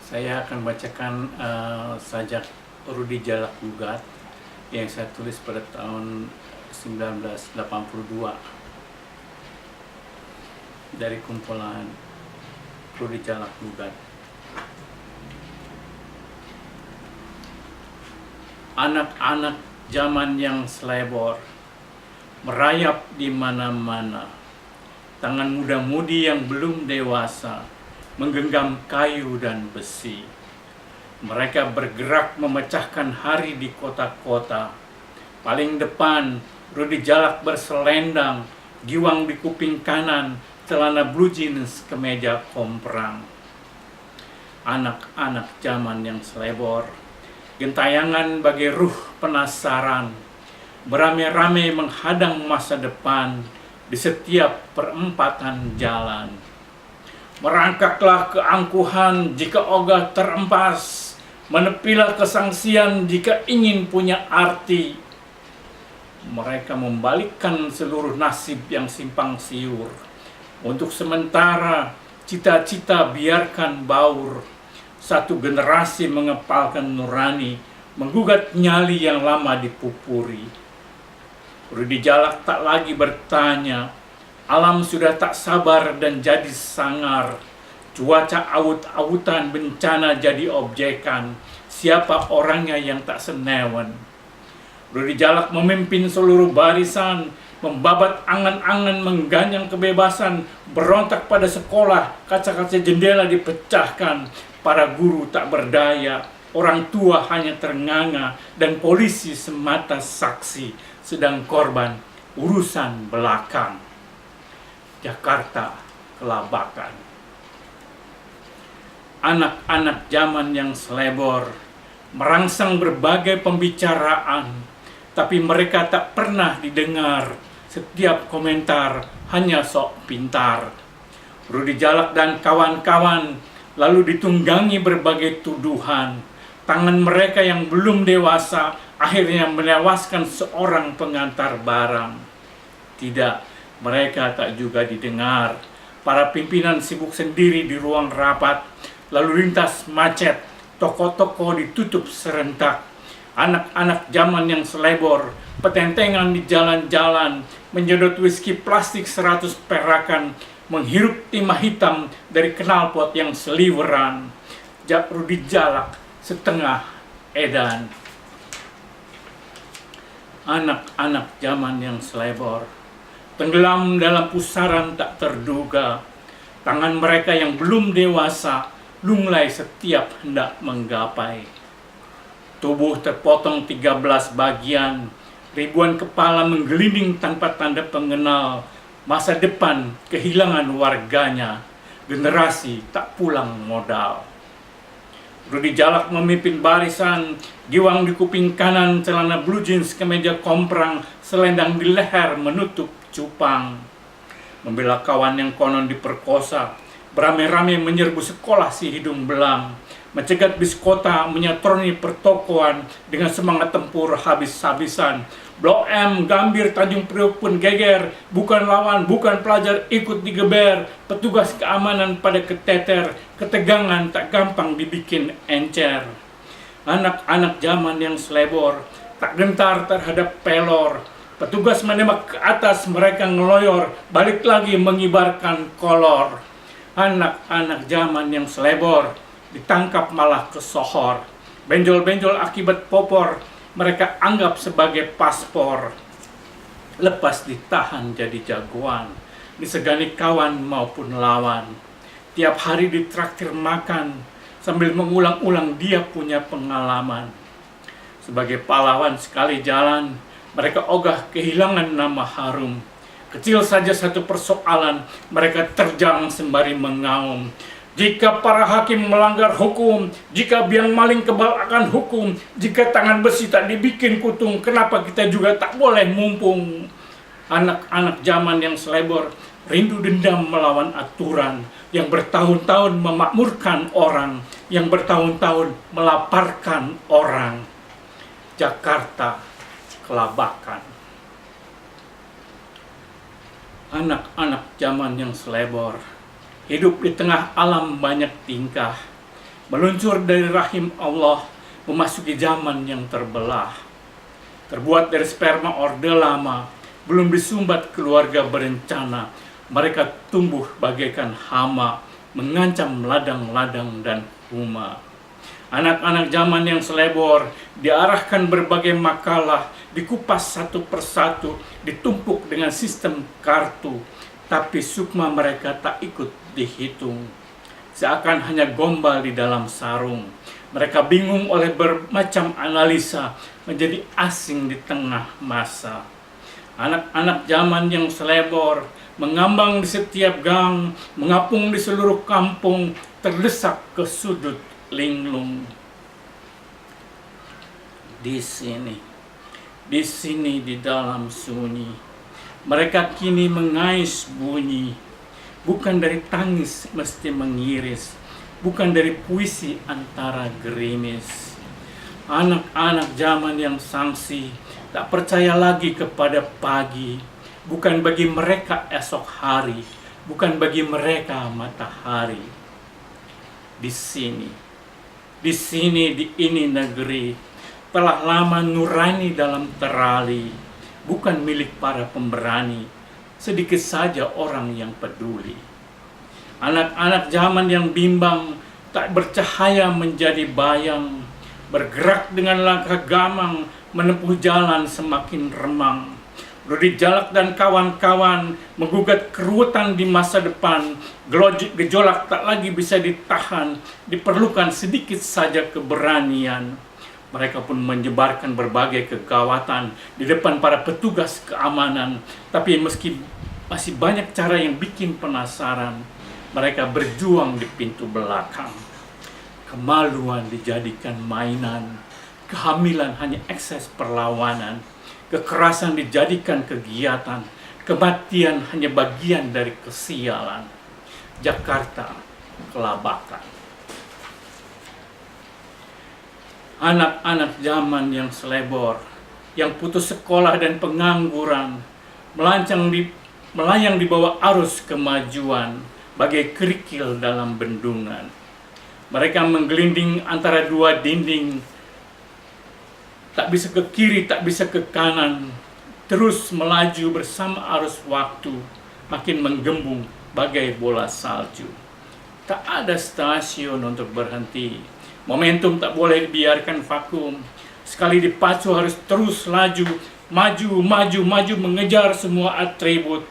Saya akan bacakan sajak Rudi Jalak Gugat yang saya tulis pada tahun 1982 dari kumpulan Rudi Jalak Gugat. Anak-anak zaman yang selebor merayap di mana-mana. Tangan muda-mudi yang belum dewasa menggenggam kayu dan besi. Mereka bergerak memecahkan hari di kota-kota. Paling depan, Rudi Jalak berselendang, giwang di kuping kanan, celana blue jeans, kemeja komprang. Anak-anak zaman yang selebor, gentayangan bagai ruh penasaran, beramai-ramai menghadang masa depan di setiap perempatan jalan. Merangkaklah keangkuhan jika ogah terempas, menepilah kesangsian jika ingin punya arti. Mereka membalikkan seluruh nasib yang simpang siur. Untuk sementara, cita-cita biarkan baur. Satu generasi mengepalkan nurani, menggugat nyali yang lama dipupuri. Rudi Jalak tak lagi bertanya, alam sudah tak sabar dan jadi sangar. Cuaca awut-awutan, bencana jadi objekan. Siapa orangnya yang tak senewan? Rudi Jalak memimpin seluruh barisan, membabat angan-angan mengganyang kebebasan, berontak pada sekolah, kaca-kaca jendela dipecahkan. Para guru tak berdaya, orang tua hanya ternganga, dan polisi semata saksi, sedang korban urusan belakang. Jakarta kelabakan. Anak-anak zaman yang selebor merangsang berbagai pembicaraan, tapi mereka tak pernah didengar. Setiap komentar hanya sok pintar. Rudi Jalak dan kawan-kawan lalu ditunggangi berbagai tuduhan. Tangan mereka yang belum dewasa akhirnya menewaskan seorang pengantar barang. Tidak, mereka tak juga didengar. Para pimpinan sibuk sendiri di ruang rapat. Lalu lintas macet, toko-toko ditutup serentak. Anak-anak zaman yang selebor, petentengan di jalan-jalan, menyedot whisky plastik 100 perakan, menghirup timah hitam dari knalpot yang seliweran. Rudi Jalak setengah edan. Anak-anak zaman yang selebor tenggelam dalam pusaran tak terduga. Tangan mereka yang belum dewasa lunglai setiap hendak menggapai. Tubuh terpotong 13 bagian, ribuan kepala menggelinding tanpa tanda pengenal. Masa depan kehilangan warganya, generasi tak pulang modal. Rudi Jalak memimpin barisan, giwang di kuping kanan, celana blue jeans, kemeja komprang, selendang di leher menutup cupang. Membela kawan yang konon diperkosa, beramai-ramai menyerbu sekolah si hidung belang, mencegat bis kota, menyatroni pertokoan dengan semangat tempur habis-habisan. Blok M, Gambir, Tanjung Priok pun geger, bukan lawan, bukan pelajar ikut digeber. Petugas keamanan pada keteter, ketegangan tak gampang dibikin encer. Anak-anak zaman yang selebor tak gentar terhadap pelor. Petugas menembak ke atas, mereka ngeloyor, balik lagi mengibarkan kolor. Anak-anak zaman yang selebor ditangkap malah kesohor. Benjol-benjol akibat popor mereka anggap sebagai paspor. Lepas ditahan jadi jagoan, disegani kawan maupun lawan. Tiap hari ditraktir makan, sambil mengulang-ulang dia punya pengalaman. Sebagai pahlawan sekali jalan, mereka ogah kehilangan nama harum. Kecil saja satu persoalan, mereka terjang sembari mengaum. Jika para hakim melanggar hukum, jika biang maling kebal akan hukum, jika tangan besi tak dibikin kutung, kenapa kita juga tak boleh mumpung? Anak-anak zaman yang selebor rindu dendam melawan aturan, yang bertahun-tahun memakmurkan orang, yang bertahun-tahun melaparkan orang. Jakarta kelabakan. Anak-anak zaman yang selebor hidup di tengah alam banyak tingkah. meluncur dari rahim Allah, memasuki zaman yang terbelah. Terbuat dari sperma orde lama, belum disumbat keluarga berencana, mereka tumbuh bagaikan hama, mengancam ladang-ladang dan huma. Anak-anak zaman yang selebor, diarahkan berbagai makalah, dikupas satu persatu, ditumpuk dengan sistem kartu, tapi sukma mereka tak ikut dihitung. Seakan hanya gombal di dalam sarung. Mereka bingung oleh bermacam analisa, menjadi asing di tengah masa. Anak-anak zaman yang selebor, mengambang di setiap gang, mengapung di seluruh kampung, terdesak ke sudut linglung. Di sini di dalam sunyi, mereka kini mengais bunyi, bukan dari tangis mesti mengiris, bukan dari puisi antara gerimis. Anak-anak zaman yang sangsi, tak percaya lagi kepada pagi, bukan bagi mereka esok hari, bukan bagi mereka matahari. Di sini di ini negeri, telah lama nurani dalam terali, bukan milik para pemberani, sedikit saja orang yang peduli. Anak-anak zaman yang bimbang, tak bercahaya menjadi bayang, bergerak dengan langkah gamang, menempuh jalan semakin remang. Rudi Jalak dan kawan-kawan menggugat keruwetan di masa depan. Gejolak tak lagi bisa ditahan, diperlukan sedikit saja keberanian. Mereka pun menyebarkan berbagai kegawatan di depan para petugas keamanan. Tapi meski masih banyak cara yang bikin penasaran, mereka berjuang di pintu belakang. Kemaluan dijadikan mainan, kehamilan hanya ekses perlawanan, kekerasan dijadikan kegiatan, kematian hanya bagian dari kesialan. Jakarta kelabakan. Anak-anak zaman yang selebor, yang putus sekolah dan pengangguran, melayang di bawah arus kemajuan, bagai kerikil dalam bendungan. Mereka menggelinding antara dua dinding, tak bisa ke kiri, tak bisa ke kanan, terus melaju bersama arus waktu, makin menggembung bagai bola salju. Tak ada stasiun untuk berhenti, momentum tak boleh dibiarkan vakum. Sekali dipacu harus terus laju, maju, mengejar semua atribut.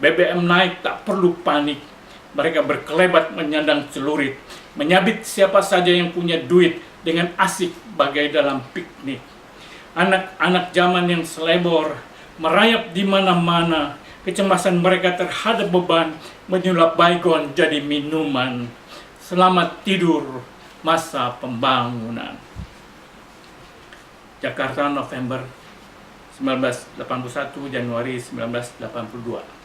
BBM naik tak perlu panik, mereka berkelebat menyandang celurit, menyabit siapa saja yang punya duit dengan asik bagai dalam piknik. Anak-anak zaman yang selebor, merayap di mana-mana, kecemasan mereka terhadap beban, menyulap baygon jadi minuman. Selamat tidur masa pembangunan. Jakarta, November 1981, Januari 1982.